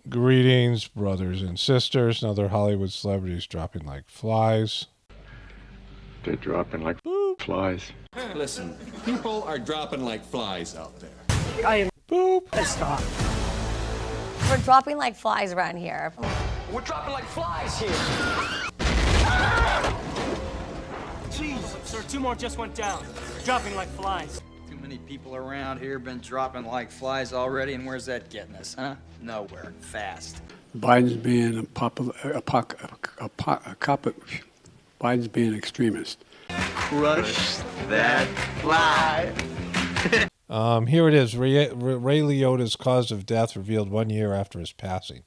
Greetings, brothers and sisters, and other Hollywood celebrities dropping like flies. They're dropping like flies. Listen, people are dropping like flies out there. I am Boop. pissed off. We're dropping like flies around here. We're dropping like flies here. Jeez, sir, 2 more just went down. Dropping like flies. Too many people around here been dropping like flies already, and where's that getting us, huh? Nowhere. Fast. Biden's being Biden's being an extremist. Crush that fly. Here it is. Ray Liotta's cause of death revealed 1 year after his passing.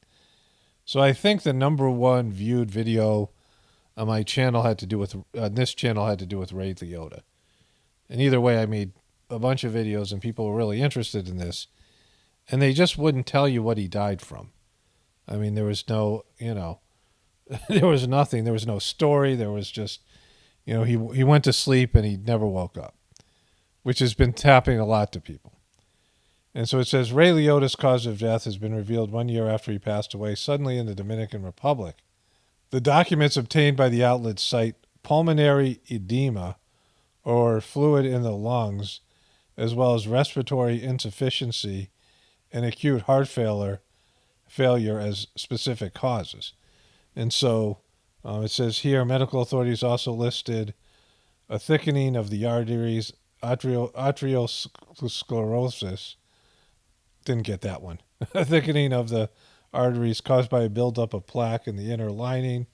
So I think the number one viewed video on my channel had to do with this channel had to do with Ray Liotta. And either way, I made a bunch of videos and people were really interested in this, and they just wouldn't tell you what he died from. I mean, there was no, there was nothing. There was no story. There was just, he went to sleep and he never woke up, which has been happening a lot to people. And so it says, Ray Liotta's cause of death has been revealed 1 year after he passed away suddenly in the Dominican Republic. The documents obtained by the outlet cite pulmonary edema, or fluid in the lungs, as well as respiratory insufficiency and acute heart failure as specific causes. And so it says here, medical authorities also listed a thickening of the arteries, arteriosclerosis. Didn't get that one. A thickening of the arteries caused by a buildup of plaque in the inner lining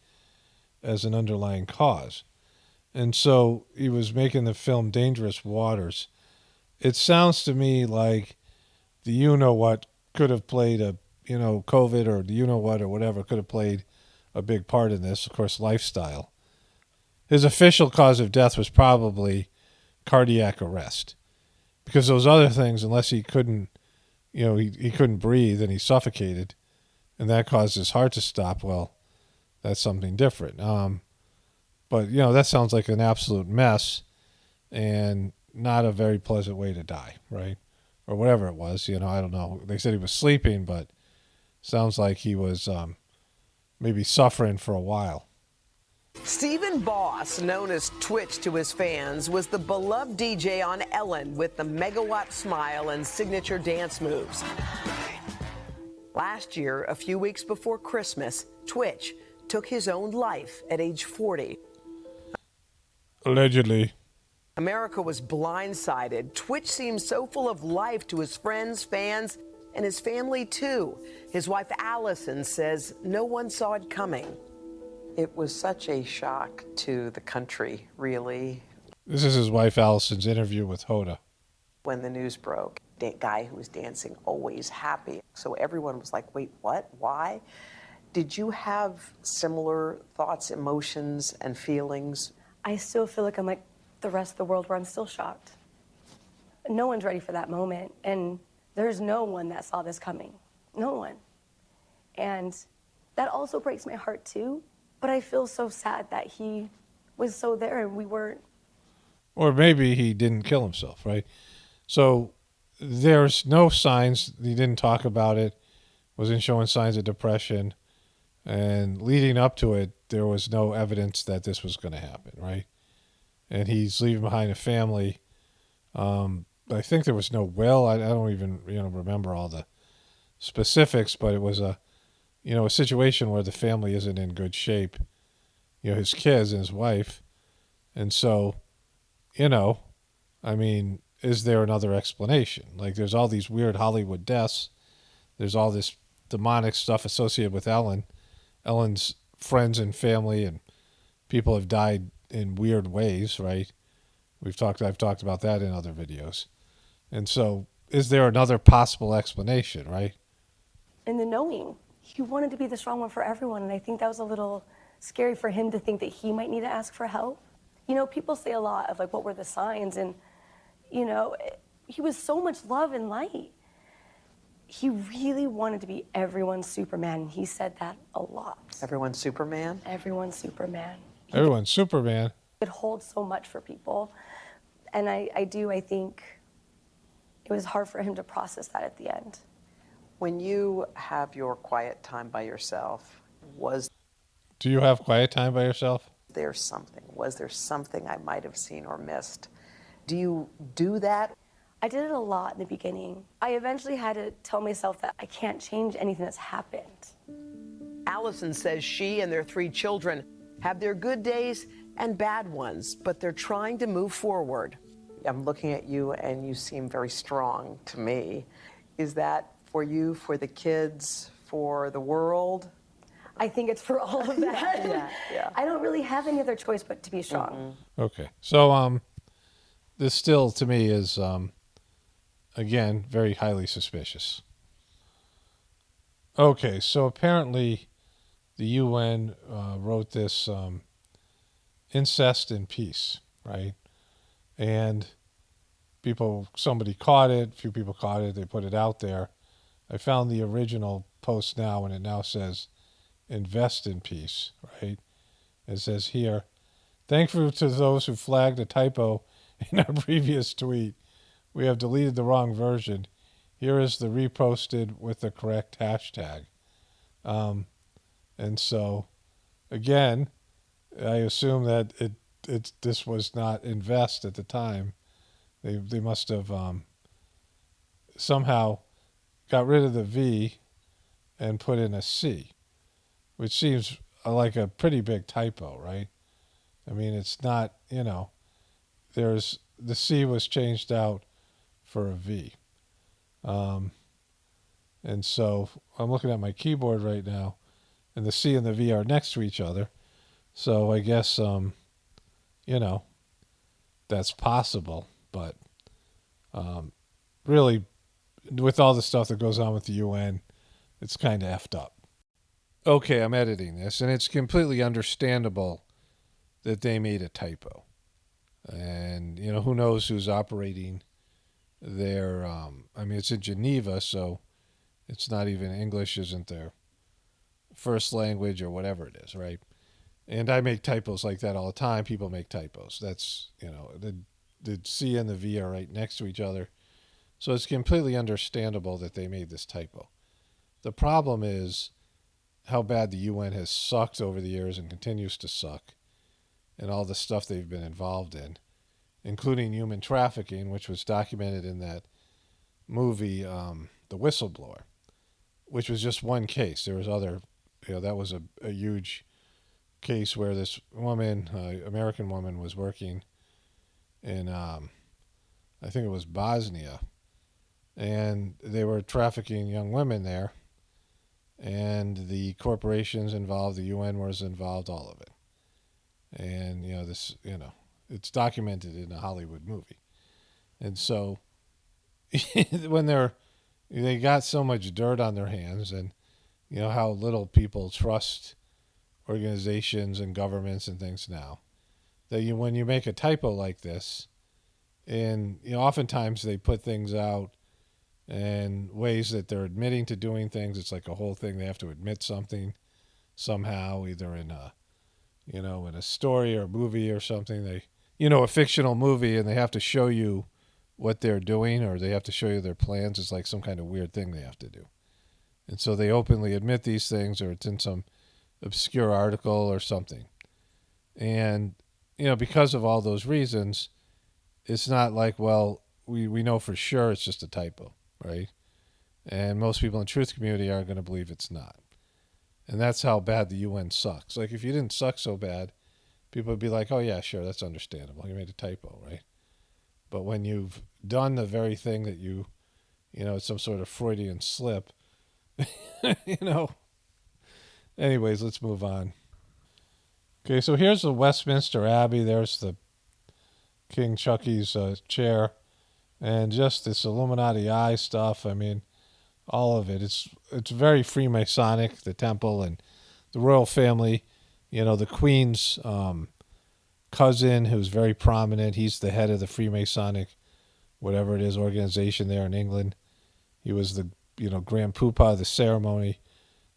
as an underlying cause. And so he was making the film Dangerous Waters. It sounds to me like the you-know-what could have played a, COVID or the you-know-what or whatever could have played a big part in this. Of course, lifestyle. His official cause of death was probably cardiac arrest, because those other things, unless he couldn't, he couldn't breathe and he suffocated, and that caused his heart to stop, well, that's something different. But, that sounds like an absolute mess and not a very pleasant way to die, right? Or whatever it was, I don't know. They said he was sleeping, but sounds like he was maybe suffering for a while. Stephen Boss, known as Twitch to his fans, was the beloved DJ on Ellen with the megawatt smile and signature dance moves. Last year, a few weeks before Christmas, Twitch took his own life at age 40. Allegedly. America was blindsided. Twitch seemed so full of life to his friends, fans, and his family too. His wife Allison says no one saw it coming. It was such a shock to the country, really. This is his wife Allison's interview with Hoda. When the news broke, that guy who was dancing, always happy. So everyone was like, wait, what? Why? Did you have similar thoughts, emotions, and feelings? I still feel like I'm like the rest of the world, where I'm still shocked. No one's ready for that moment, and there's no one that saw this coming. No one. And that also breaks my heart too, but I feel so sad that he was so there and we weren't. Or maybe he didn't kill himself, right? So there's no signs, he didn't talk about it, wasn't showing signs of depression, and leading up to it, there was no evidence that this was going to happen, right? And he's leaving behind a family. I think there was no will. I don't even remember all the specifics, but it was a situation where the family isn't in good shape. His kids and his wife, and so, is there another explanation? Like, there's all these weird Hollywood deaths. There's all this demonic stuff associated with Ellen. Ellen's friends and family and people have died in weird ways, right? I've talked about that in other videos. And so, is there another possible explanation, right? And the knowing, he wanted to be the strong one for everyone, and I think that was a little scary for him to think that he might need to ask for help. People say a lot of like, what were the signs? And, he was so much love and light. He really wanted to be everyone's Superman. He said that a lot. Everyone's Superman? Everyone's Superman. Everyone's Superman. It holds so much for people. And I think it was hard for him to process that at the end. When you have your quiet time by yourself, was Do you have quiet time by yourself? there something? Was there something I might have seen or missed? Do you do that? I did it a lot in the beginning. I eventually had to tell myself that I can't change anything that's happened. Allison says she and their 3 children have their good days and bad ones, but they're trying to move forward. I'm looking at you and you seem very strong to me. Is that for you, for the kids, for the world? I think it's for all of that. Yeah. I don't really have any other choice but to be strong. Okay. So this still to me is again very highly suspicious. Okay, so apparently the UN wrote this incest in peace, right? And somebody caught it, a few people caught it, they put it out there. I found the original post now, and it now says invest in peace, right? It says here, thankful to those who flagged a typo in our previous tweet. We have deleted the wrong version. Here is the reposted with the correct hashtag. And so, again, I assume that this was not invest at the time. They must have somehow got rid of the V and put in a C, which seems like a pretty big typo, right? I mean, it's not, the C was changed out for a V. And so I'm looking at my keyboard right now, and the C and the V are next to each other. So I guess, that's possible. But really, with all the stuff that goes on with the UN, it's kind of effed up. Okay, I'm editing this, and it's completely understandable that they made a typo. And, who knows who's operating their, it's in Geneva, so it's not even English isn't their first language or whatever it is, right? And I make typos like that all the time. People make typos. That's, the C and the V are right next to each other. So it's completely understandable that they made this typo. The problem is how bad the UN has sucked over the years and continues to suck, and all the stuff they've been involved in, including human trafficking, which was documented in that movie, The Whistleblower, which was just one case. There was other, that was a huge case where this woman, American woman, was working in, I think it was Bosnia, and they were trafficking young women there, and the corporations involved, the UN was involved, all of it. And, it's documented in a Hollywood movie. And so when they got so much dirt on their hands, and how little people trust organizations and governments and things now, that when you make a typo like this, and oftentimes they put things out in ways that they're admitting to doing things. It's like a whole thing. They have to admit something somehow, either in a in a story or a movie or something. They a fictional movie, and they have to show you what they're doing, or they have to show you their plans. It's like some kind of weird thing they have to do. And so they openly admit these things, or it's in some obscure article or something. And, because of all those reasons, it's not like, well, we know for sure it's just a typo, right? And most people in the truth community are going to believe it's not. And that's how bad the UN sucks. Like, if you didn't suck so bad, people would be like, oh, yeah, sure, that's understandable. You made a typo, right? But when you've done the very thing that it's some sort of Freudian slip, Anyways, let's move on. Okay, so here's the Westminster Abbey. There's the King Chucky's chair. And just this Illuminati eye stuff. I mean, all of it. It's very Freemasonic, the temple and the royal family. The Queen's cousin, who's very prominent. He's the head of the Freemasonic, whatever it is, organization there in England. He was the grand poobah of the ceremony.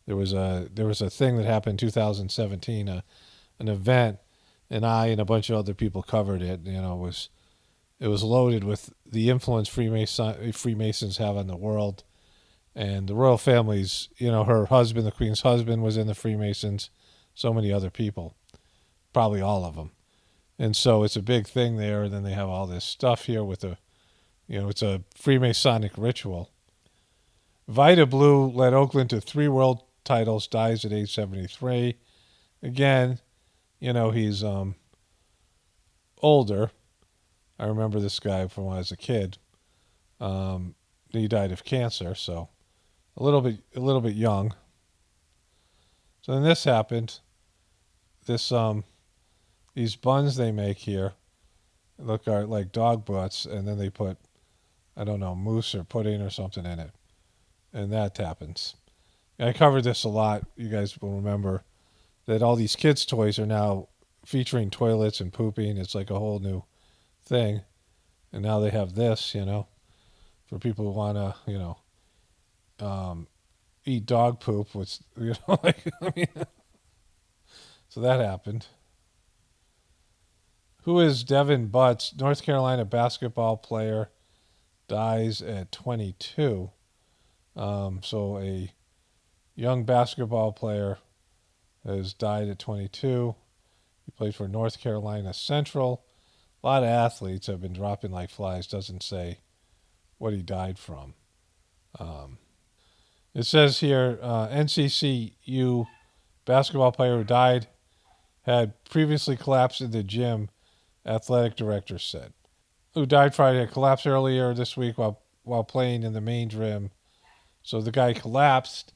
There was a thing that happened in 2017, an event, and I and a bunch of other people covered it. It was loaded with the influence Freemasons have on the world, And the royal family's, her husband, the Queen's husband, was in the Freemasons. So many other people, probably all of them. And so it's a big thing there. And then they have all this stuff here with it's a Freemasonic ritual. Vita Blue led Oakland to 3 world titles, dies at age 73. Again, he's older. I remember this guy from when I was a kid. He died of cancer, so a little bit young. So then this happened. These buns they make here look like dog butts, and then they put, I don't know, mousse or pudding or something in it. And that happens. I covered this a lot. You guys will remember that all these kids' toys are now featuring toilets and pooping. It's like a whole new thing. And now they have this, for people who want to, eat dog poop. Which, so that happened. Who is Devin Butts? North Carolina basketball player, dies at 22. So a young basketball player has died at 22. He played for North Carolina Central. A lot of athletes have been dropping like flies. Doesn't say what he died from. It says here, NCCU basketball player who died had previously collapsed in the gym, athletic director said. Who died Friday had collapsed earlier this week while playing in the main gym. So the guy collapsed,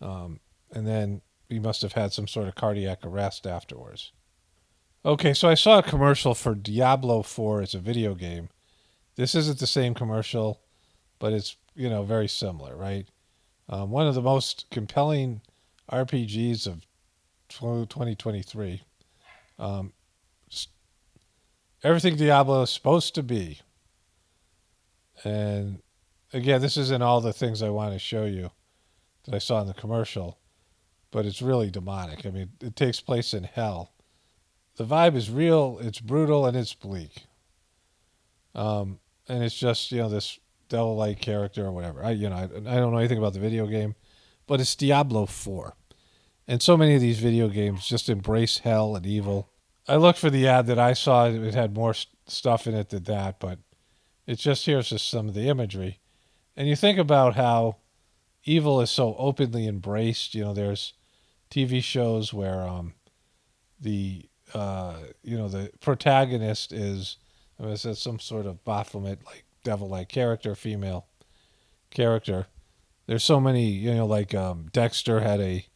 and then he must have had some sort of cardiac arrest afterwards. Okay, so I saw a commercial for Diablo 4. It's a video game. This isn't the same commercial, but it's, very similar, right? One of the most compelling RPGs of 2023. Everything Diablo is supposed to be. And again, this isn't all the things I want to show you that I saw in the commercial, but it's really demonic. I mean, it takes place in hell. The vibe is real, it's brutal, and it's bleak. And it's just, this devil-like character or whatever. I don't know anything about the video game, but it's Diablo 4. And so many of these video games just embrace hell and evil. I looked for the ad that I saw. It had more stuff in it than that, but it's just, here's just some of the imagery. And you think about how evil is so openly embraced. There's TV shows where the protagonist is, it's some sort of Baphomet, like devil-like character, female character. There's so many, Dexter had a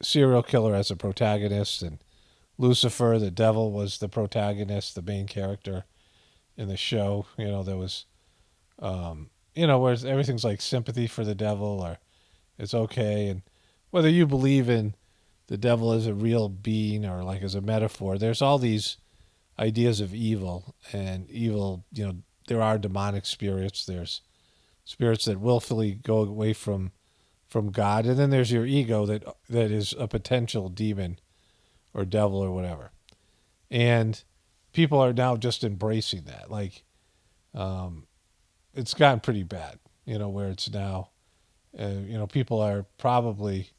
serial killer as a protagonist, and Lucifer, the devil, was the protagonist, the main character in the show. There was, where everything's like sympathy for the devil, or it's okay. And whether you believe in the devil as a real being or like as a metaphor, there's all these ideas of evil. And evil, there are demonic spirits. There's spirits that willfully go away from God. And then there's your ego that is a potential demon or devil or whatever. And people are now just embracing that. Like, it's gotten pretty bad, where it's now, people are probably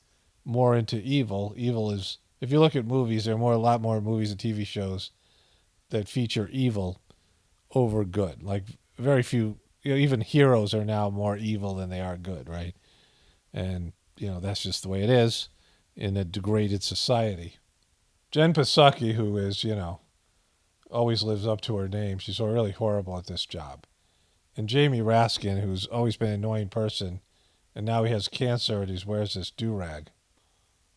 more into evil. Evil is, if you look at movies, there are a lot more movies and TV shows that feature evil over good. Like, very few, even heroes are now more evil than they are good, right? And, that's just the way it is in a degraded society. Jen Psaki, who is, always lives up to her name. She's really horrible at this job. And Jamie Raskin, who's always been an annoying person, and now he has cancer and he wears this do-rag.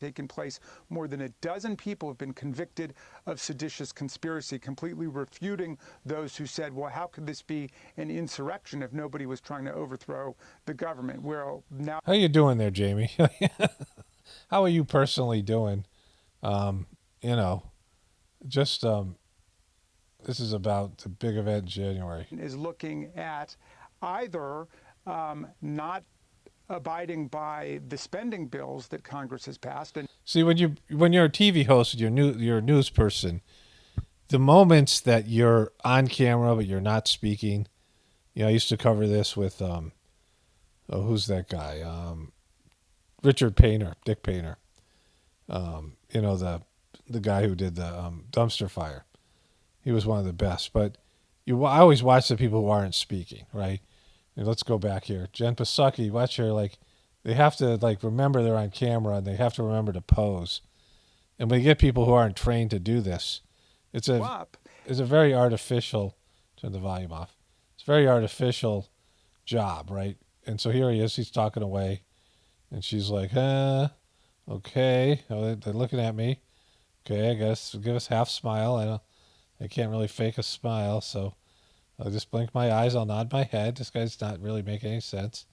Taken place. More than a dozen people have been convicted of seditious conspiracy, completely refuting those who said, well, how could this be an insurrection if nobody was trying to overthrow the government? Well, now... How you doing there, Jamie? How are you personally doing? This is about the big event in January. Is looking at either not abiding by the spending bills that Congress has passed. And see, when you're a TV host, you're a news person, the moments that you're on camera but you're not speaking, I used to cover this with oh, who's that guy? Richard Painter, Dick Painter. You know, the guy who did the dumpster fire. He was one of the best. But I always watch the people who aren't speaking, right? And let's go back here. Jen Psaki, watch her, like, they have to, like, remember they're on camera, and they have to remember to pose. And we get people who aren't trained to do this. It's a very artificial, turn the volume off. It's a very artificial job, right? And so here he is, he's talking away. And she's like, okay. Oh, they're looking at me. Okay, I guess give us half smile. I can't really fake a smile, so I'll just blink my eyes. I'll nod my head. This guy's not really making any sense.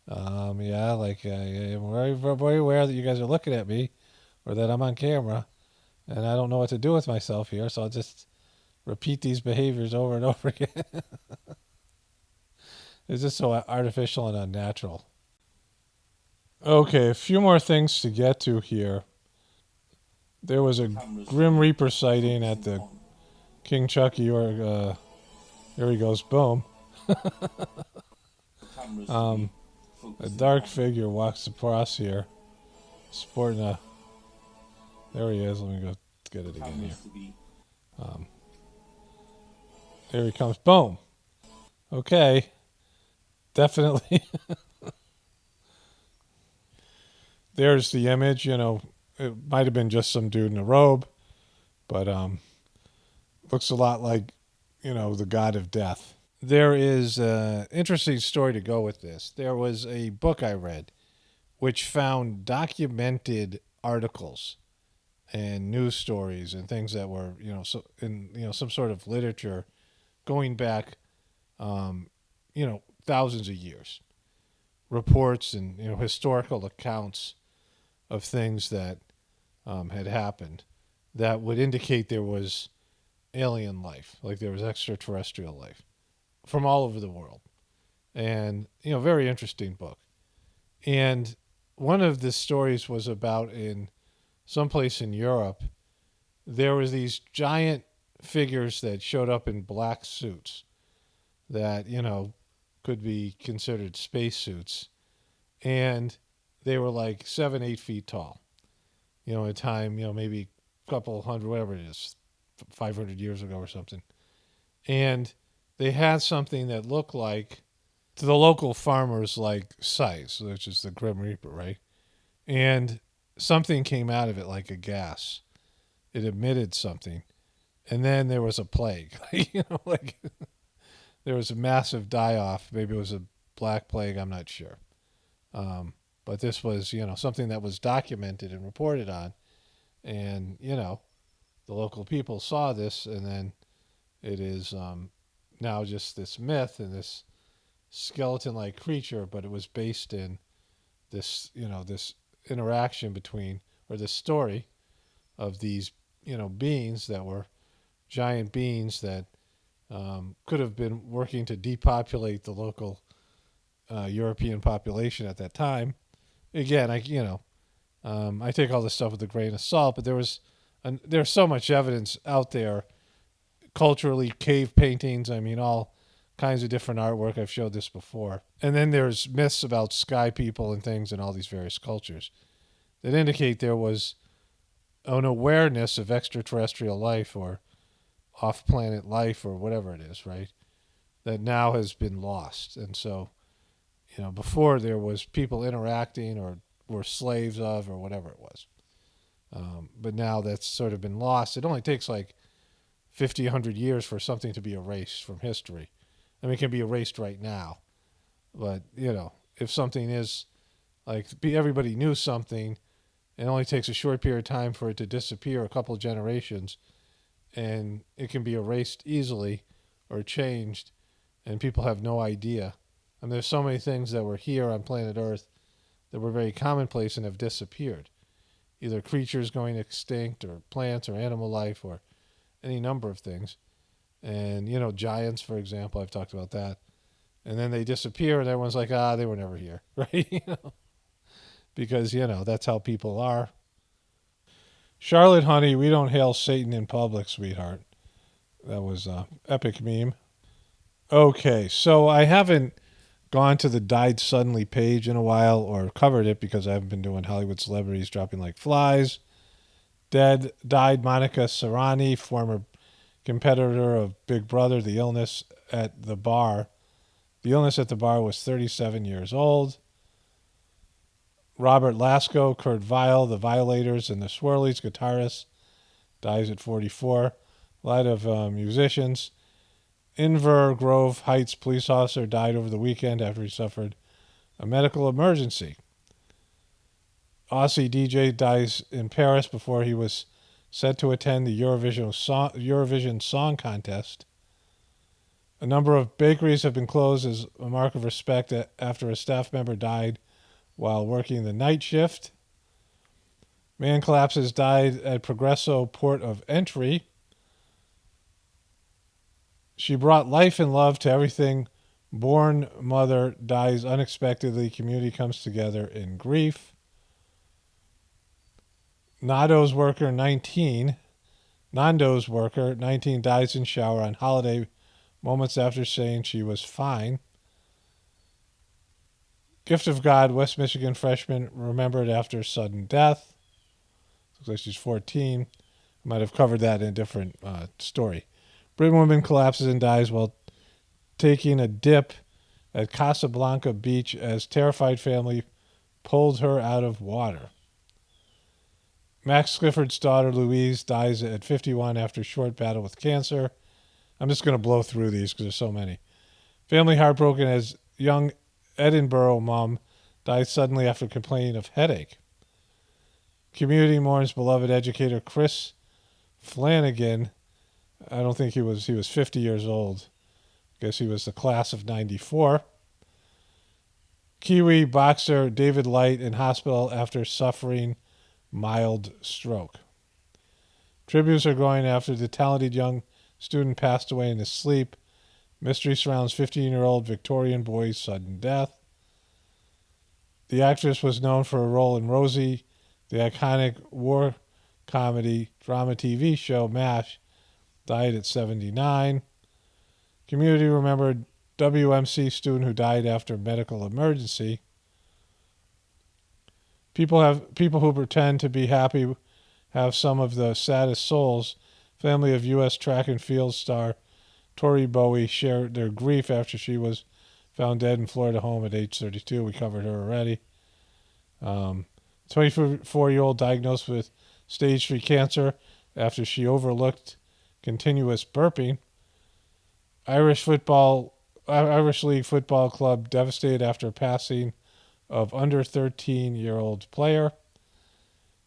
Yeah, like I'm very, very aware that you guys are looking at me, or that I'm on camera, and I don't know what to do with myself here, so I'll just repeat these behaviors over and over again. It's just so artificial and unnatural. Okay, a few more things to get to here. There was a Grim Reaper sighting at the King Chucky, or there he goes, boom. A dark figure walks across here, sporting a. There he is. Let me go get it again here. There he comes. Boom. Okay. Definitely. There's the image. You know, it might have been just some dude in a robe, but looks a lot like, you know, the god of death. There is an interesting story to go with this. There was a book I read which found documented articles and news stories and things that were, you know, so in, you know, some sort of literature going back, you know, thousands of years. Reports and, you know, historical accounts of things that had happened that would indicate there was alien life, like there was extraterrestrial life from all over the world. And, you know, very interesting book. And one of the stories was about in someplace in Europe, there was these giant figures that showed up in black suits that, you know, could be considered spacesuits. And they were like 7-8 feet tall. You know, at a time, you know, maybe a couple hundred, whatever it is, 500 years ago or something. And they had something that looked like, to the local farmers, like size, which is the Grim Reaper, right? And something came out of it like a gas. It emitted something. And then there was a plague. You know, like there was a massive die-off. Maybe it was a black plague, I'm not sure. But this was, you know, something that was documented and reported on. And, you know, the local people saw this, and then it is now just this myth and this skeleton-like creature, but it was based in this, you know, this interaction between, or this story of these, you know, beings that were giant beings that could have been working to depopulate the local European population at that time. Again, I take all this stuff with a grain of salt, but there's so much evidence out there, culturally, cave paintings, I mean, all kinds of different artwork. I've showed this before. And then there's myths about sky people and things in all these various cultures that indicate there was an awareness of extraterrestrial life or off-planet life or whatever it is, right, that now has been lost. And so, you know, before there was people interacting or were slaves of or whatever it was. But now that's sort of been lost. It only takes like 50, 100 years for something to be erased from history. I mean, it can be erased right now. But, you know, if something is, like, everybody knew something, it only takes a short period of time for it to disappear, a couple of generations, and it can be erased easily or changed, and people have no idea. And there's so many things that were here on planet Earth that were very commonplace and have disappeared. Either creatures going extinct or plants or animal life or any number of things. And, you know, giants, for example, I've talked about that. And then they disappear and everyone's like, they were never here, right? You know? Because, you know, that's how people are. Charlotte, honey, we don't hail Satan in public, sweetheart. That was an epic meme. Okay, so I haven't gone to the died suddenly page in a while or covered it because I haven't been doing Hollywood celebrities dropping like flies. Died Monica Serrani, former competitor of Big Brother. The illness at the bar was 37 years old. Robert Lasko, Kurt Vile, the Violators and the Swirlies, guitarist, dies at 44. A lot of musicians. Inver Grove Heights police officer died over the weekend after he suffered a medical emergency. Aussie DJ dies in Paris before he was set to attend the Eurovision Song Contest. A number of bakeries have been closed as a mark of respect after a staff member died while working the night shift. Man collapses, died at Progresso Port of Entry. She brought life and love to everything. Born mother dies unexpectedly. Community comes together in grief. Nando's worker 19 dies in shower on holiday moments after saying she was fine. Gift of God, West Michigan freshman remembered after sudden death. Looks like she's 14. I might have covered that in a different story. Britain woman collapses and dies while taking a dip at Casablanca Beach as terrified family pulled her out of water. Max Clifford's daughter Louise dies at 51 after a short battle with cancer. I'm just going to blow through these because there's so many. Family heartbroken as young Edinburgh mom died suddenly after complaining of headache. Community mourns beloved educator Chris Flanagan. I don't think he was 50 years old. I guess he was the class of 94. Kiwi boxer David Light in hospital after suffering mild stroke. Tributes are going after the talented young student passed away in his sleep. Mystery surrounds 15-year-old Victorian boy's sudden death. The actress was known for a role in Rosie, the iconic war comedy drama TV show MASH, died at 79. Community remembered WMC student who died after medical emergency. People who pretend to be happy have some of the saddest souls. Family of U.S. track and field star Tori Bowie shared their grief after she was found dead in Florida home at age 32. We covered her already. 24-year-old diagnosed with stage 3 cancer after she overlooked continuous burping. Irish League Football Club devastated after passing of under 13-year-old player.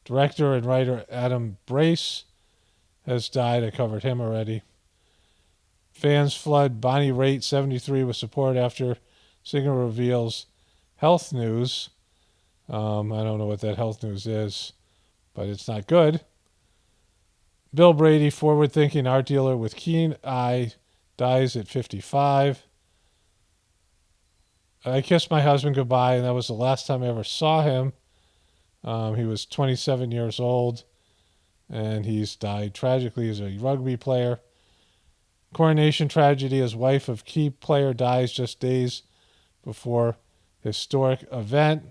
Director and writer Adam Brace has died. I covered him already. Fans flood Bonnie Raitt, 73, with support after singer reveals health news. I don't know what that health news is, but it's not good. Bill Brady, forward-thinking art dealer with keen eye, dies at 55. I kissed my husband goodbye, and that was the last time I ever saw him. He was 27 years old, and he's died tragically as a rugby player. Coronation tragedy, his wife of key player dies just days before historic event.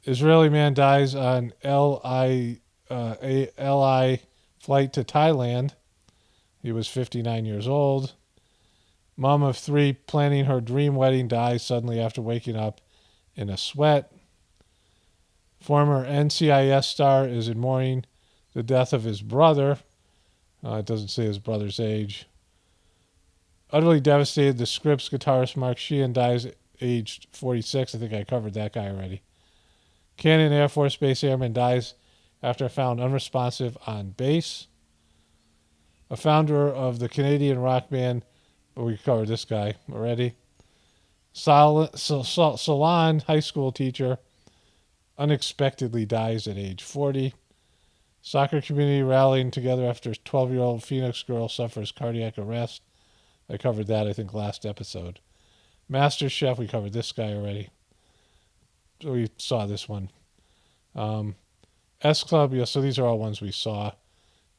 Israeli man dies on LI flight to Thailand. He was 59 years old. Mom of 3 planning her dream wedding dies suddenly after waking up in a sweat. Former NCIS star is in mourning the death of his brother. It doesn't say his brother's age. Utterly devastated, the Scripps guitarist Mark Sheehan dies aged 46. I think I covered that guy already. Cannon Air Force Base airman dies after found unresponsive on base. A founder of the Canadian rock band, we covered this guy already. Salon high school teacher unexpectedly dies at age 40. Soccer community rallying together after 12-year-old Phoenix girl suffers cardiac arrest. I covered that, I think, last episode. Master Chef, we covered this guy already. So we saw this one. S Club, yeah, so these are all ones we saw.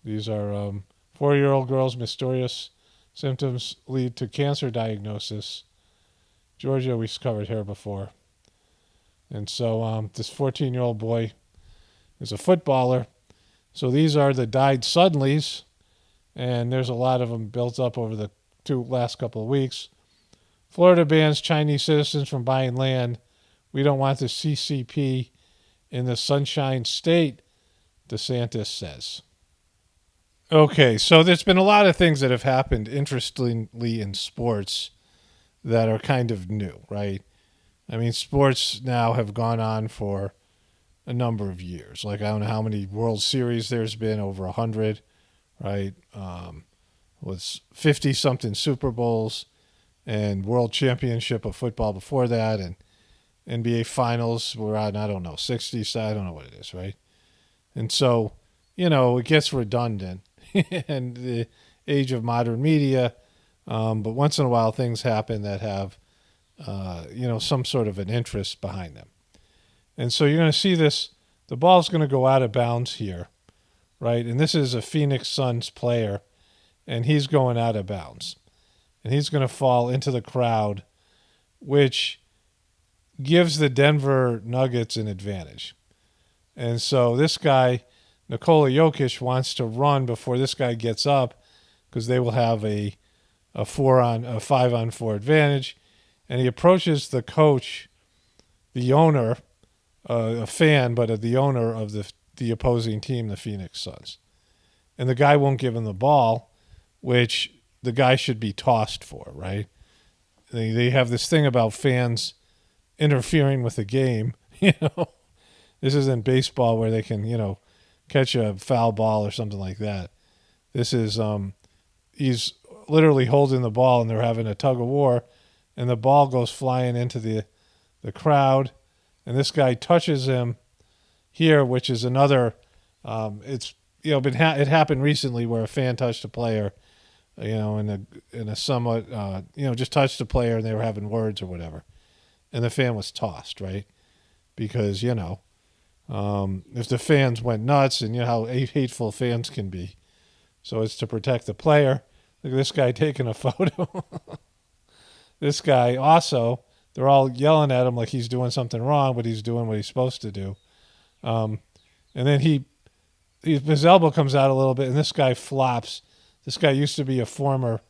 These are 4-year-old girl's mysterious symptoms lead to cancer diagnosis. Georgia, we covered her before. And so this 14-year-old boy is a footballer. So these are the died suddenlies, and there's a lot of them built up over the last couple of weeks. Florida bans Chinese citizens from buying land. We don't want the CCP in the Sunshine State, DeSantis says. Okay, so there's been a lot of things that have happened, interestingly, in sports that are kind of new, right? I mean, sports now have gone on for a number of years. Like, I don't know how many World Series there's been, over 100, right? Was 50-something Super Bowls and World Championship of football before that, and NBA Finals were on, I don't know, 60, so I don't know what it is, right? And so, it gets redundant in the age of modern media, but once in a while things happen that have, some sort of an interest behind them. And so you're going to see this, the ball's going to go out of bounds here, right? And this is a Phoenix Suns player, and he's going out of bounds. And he's going to fall into the crowd, which gives the Denver Nuggets an advantage. And so this guy, Nikola Jokic, wants to run before this guy gets up because they will have a 5-on-4 advantage. And he approaches the coach, the owner, a fan, but the owner of the opposing team, the Phoenix Suns. And the guy won't give him the ball, which the guy should be tossed for, right? They have this thing about fans interfering with the game. This isn't baseball where they can, catch a foul ball or something like that. This is, he's literally holding the ball and they're having a tug of war, and the ball goes flying into the crowd, and this guy touches him here, which is another, it happened recently where a fan touched a player, in a somewhat, just touched a player and they were having words or whatever. And the fan was tossed, right? Because, if the fans went nuts, and how hateful fans can be. So it's to protect the player. Look at this guy taking a photo. This guy also, they're all yelling at him like he's doing something wrong, but he's doing what he's supposed to do. And then his elbow comes out a little bit, and this guy flops. This guy used to be a former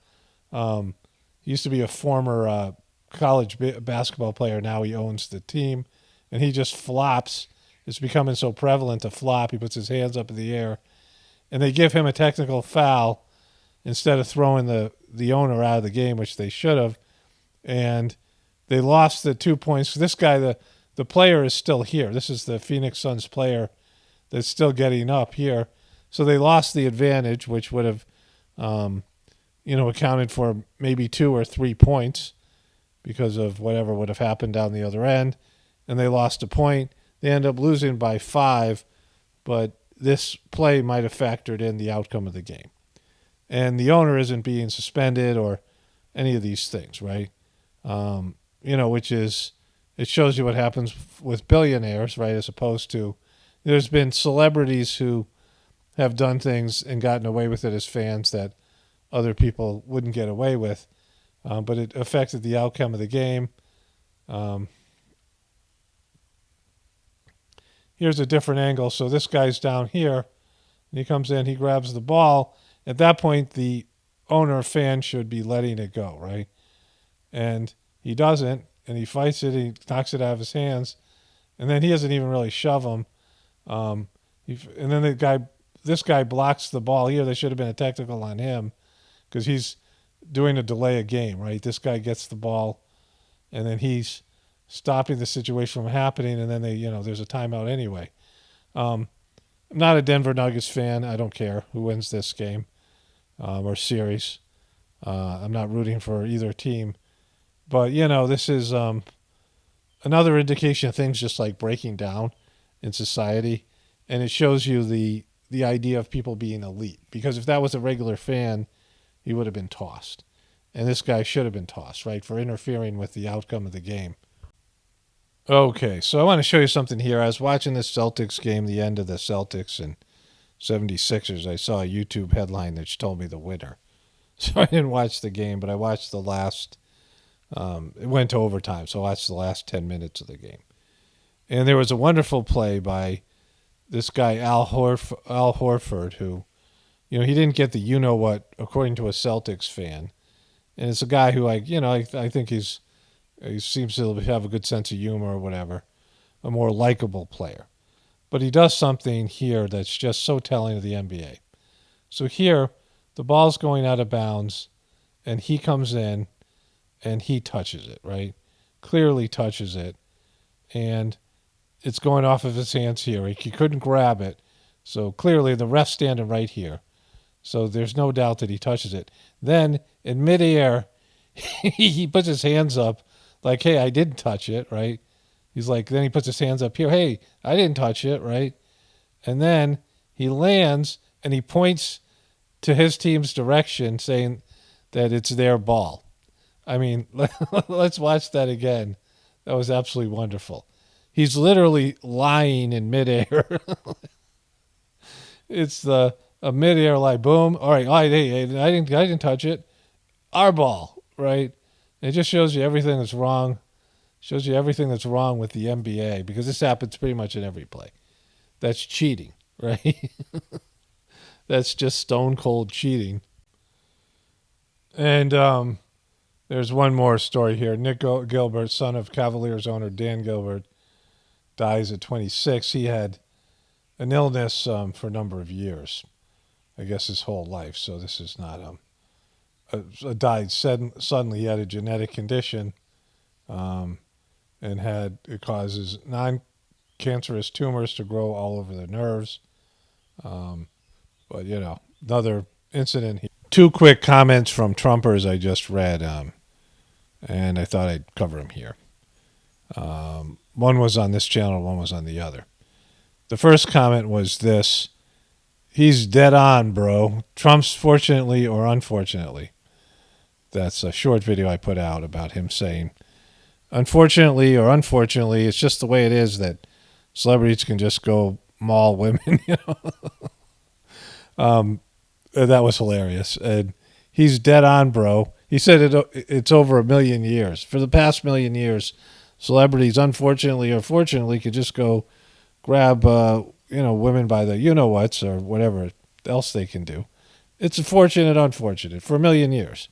college basketball player. Now he owns the team, and he just flops. It's becoming so prevalent to flop. He puts his hands up in the air, and they give him a technical foul instead of throwing the owner out of the game, which they should have. And they lost the 2 points. This guy, the player is still here. This is the Phoenix Suns player that's still getting up here. So they lost the advantage, which would have, accounted for maybe 2 or 3 points because of whatever would have happened down the other end. And they lost a point. They end up losing by 5, but this play might have factored in the outcome of the game. And the owner isn't being suspended or any of these things, right? Which is, it shows you what happens with billionaires, right? As opposed to, there's been celebrities who have done things and gotten away with it as fans that other people wouldn't get away with. But it affected the outcome of the game. Here's a different angle. So this guy's down here, and he comes in, he grabs the ball. At that point, the owner fan should be letting it go, right? And he doesn't, and he fights it, he knocks it out of his hands, and then he doesn't even really shove him. And then this guy blocks the ball here. There should have been a technical on him because he's doing a delay of game, right? This guy gets the ball, and then he's stopping the situation from happening, and then there's a timeout anyway. I'm not a Denver Nuggets fan. I don't care who wins this game or series. I'm not rooting for either team. But, this is another indication of things just like breaking down in society. And it shows you the idea of people being elite. Because if that was a regular fan, he would have been tossed. And this guy should have been tossed, right, for interfering with the outcome of the game. Okay, so I want to show you something here. I was watching the Celtics game, the end of the Celtics and 76ers. I saw a YouTube headline that told me the winner. So I didn't watch the game, but I watched the last It went to overtime, so that's the last 10 minutes of the game. And there was a wonderful play by this guy, Al Horford, who, he didn't get the you-know-what, according to a Celtics fan. And it's a guy who, I think he seems to have a good sense of humor or whatever, a more likable player. But he does something here that's just so telling of the NBA. So here, the ball's going out of bounds, and he comes in, and he touches it, right? Clearly touches it. And it's going off of his hands here. He couldn't grab it. So clearly the ref's standing right here. So there's no doubt that he touches it. Then in midair, he puts his hands up like, hey, I didn't touch it, right? He's like, then he puts his hands up here. Hey, I didn't touch it, right? And then he lands and he points to his team's direction saying that it's their ball. I mean, let's watch that again. That was absolutely wonderful. He's literally lying in midair. It's a midair lie. Boom. All right. Hey, I didn't touch it. Our ball, right? It just shows you everything that's wrong. Shows you everything that's wrong with the NBA, because this happens pretty much in every play. That's cheating, right? That's just stone cold cheating. And there's one more story here. Nick Gilbert, son of Cavaliers owner Dan Gilbert, dies at 26. He had an illness for a number of years, I guess his whole life. So this is not died suddenly. He had a genetic condition, and it causes non-cancerous tumors to grow all over the nerves. But another incident here. Two quick comments from Trumpers I just read, and I thought I'd cover them here. One was on this channel, one was on the other. The first comment was this: he's dead on, bro. Trump's fortunately or unfortunately. That's a short video I put out about him saying, unfortunately or unfortunately, it's just the way it is that celebrities can just go maul women, That was hilarious. And he's dead on, bro. He said it's over 1 million years. For the past 1 million years, celebrities, unfortunately or fortunately, could just go grab, women by the you-know-whats or whatever else they can do. It's unfortunate for 1 million years.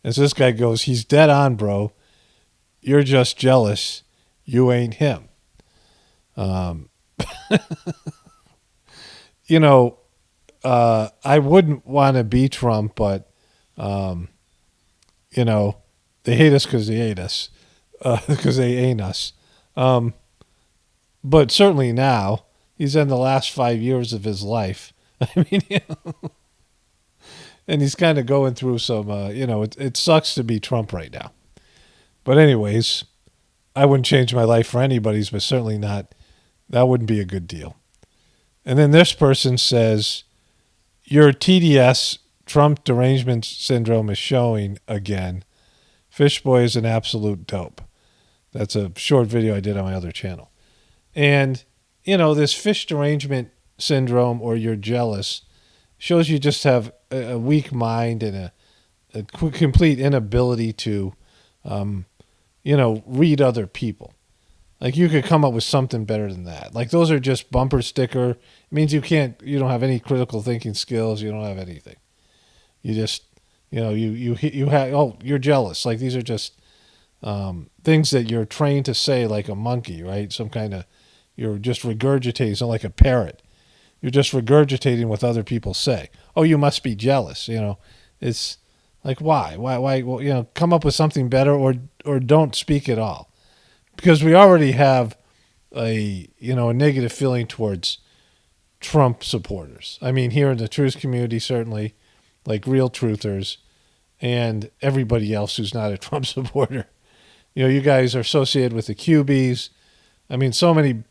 And so this guy goes, he's dead on, bro. You're just jealous. You ain't him. I wouldn't want to be Trump, but, they hate us because they hate us, because they ain't us. But certainly now, he's in the last 5 years of his life. I mean, and he's kind of going through some, it sucks to be Trump right now. But anyways, I wouldn't change my life for anybody's, but certainly not. That wouldn't be a good deal. And then this person says, your TDS, Trump derangement syndrome, is showing again. Fishboy is an absolute dope. That's a short video I did on my other channel. And, this fish derangement syndrome, or you're jealous, shows you just have a weak mind and a complete inability to, read other people. Like, you could come up with something better than that. Like, those are just bumper sticker. It means you don't have any critical thinking skills. You don't have anything. You just, you're jealous. Like, these are just things that you're trained to say like a monkey, right? You're just regurgitating, so like a parrot. You're just regurgitating what other people say. Oh, you must be jealous. It's like, why? Well, come up with something better, or don't speak at all. Because we already have a negative feeling towards Trump supporters. I mean, here in the truth community, certainly, like real truthers, and everybody else who's not a Trump supporter. You guys are associated with the QBs. I mean, so many,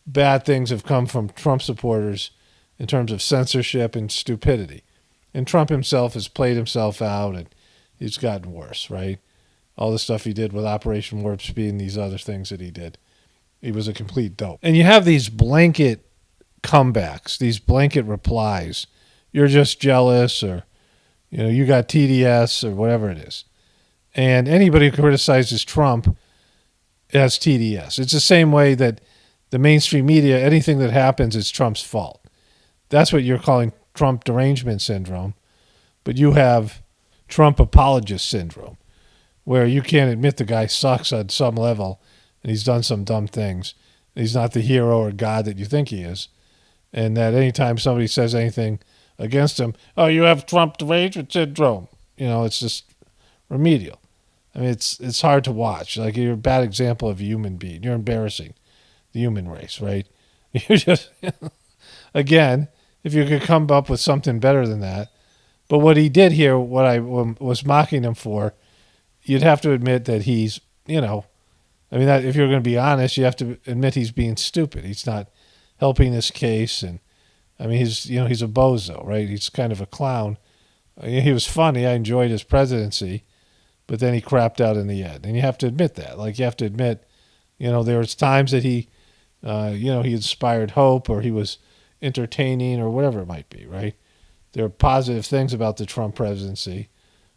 bad things have come from Trump supporters in terms of censorship and stupidity. And Trump himself has played himself out, and he's gotten worse, right? All the stuff he did with Operation Warp Speed and these other things that he did. He was a complete dope. And you have these blanket comebacks, these blanket replies. You're just jealous, or, you got TDS, or whatever it is. And anybody who criticizes Trump has TDS. It's the same way that the mainstream media, anything that happens is Trump's fault. That's what you're calling Trump derangement syndrome. But you have Trump apologist syndrome, where you can't admit the guy sucks on some level and he's done some dumb things. He's not the hero or God that you think he is. And that anytime somebody says anything against him, oh, you have Trump derangement syndrome. You know, it's just remedial. I mean, it's hard to watch. Like, you're a bad example of a human being. You're embarrassing the human race, right? You're just, again, if you could come up with something better than that. But what he did here, what I was mocking him for, you'd have to admit that he's, you know, I mean, that if you're going to be honest, you have to admit he's being stupid. He's not helping this case. And, I mean, he's a bozo, right? He's kind of a clown. He was funny. I enjoyed his presidency. But then he crapped out in the end. And you have to admit that. Like, you have to admit, you know, there was times that he, he inspired hope, or he was entertaining, or whatever it might be, right? There are positive things about the Trump presidency.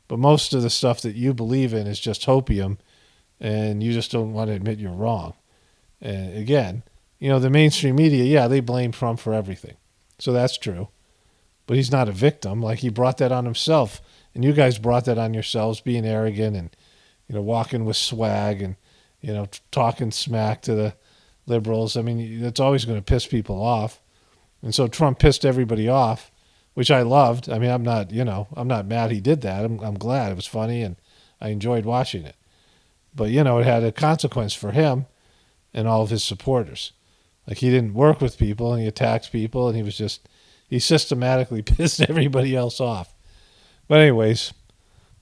But most of the stuff that you believe in is just hopium, and you just don't want to admit you're wrong. And again, you know, the mainstream media, yeah, they blame Trump for everything. So that's true. But he's not a victim. Like, he brought that on himself. And you guys brought that on yourselves, being arrogant and, you know, walking with swag and, you know, talking smack to the liberals. I mean, it's always going to piss people off. And so Trump pissed everybody off, which I loved. I mean, I'm not mad he did that. I'm glad. It was funny, and I enjoyed watching it. But, you know, it had a consequence for him and all of his supporters. Like, he didn't work with people, and he attacked people, and he systematically pissed everybody else off. But anyways,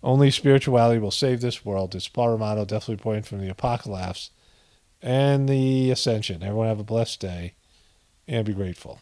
only spirituality will save this world. It's Paul Romano, definitely pointing from the Apocalypse and the Ascension. Everyone have a blessed day and be grateful.